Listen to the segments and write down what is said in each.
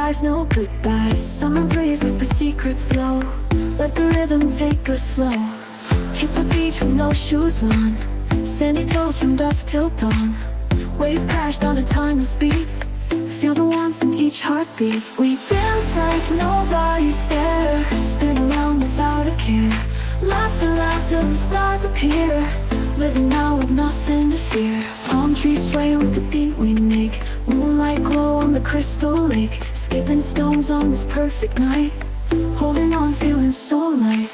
goodbyes, no goodbyes. Summer breeze whisper secrets low. Let the rhythm take us slow. Hit the beach with no shoes on. Sandy toes from dusk till dawn. Waves crashed on a timeless beat. Feel the warmth in each heartbeat. We dance like nobody's there. Spin around without a care. Laugh aloud till the stars appear. Living now with nothing to fear. Palm trees sway with the beat we make. Moonlight glow on the crystal lake. Skipping stones on this perfect night. Holding on, feeling so light.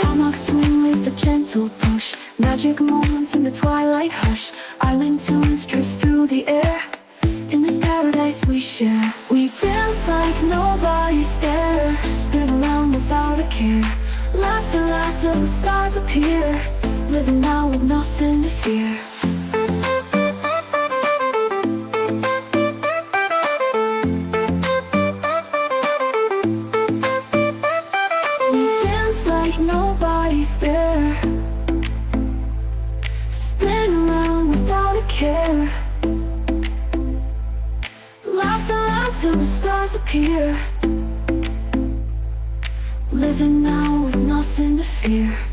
Hammocks swing with a gentle push. Magic moments in the twilight hush. Island tunes drift through the air. In this paradise we share. We dance like nobody's there. Spin around without a care. Laugh aloud till the stars appear. Living now with nothing to fear. We dance like nobody's there. Spin around without a care. Laugh aloud till the stars appear. Living now with nothing to fear.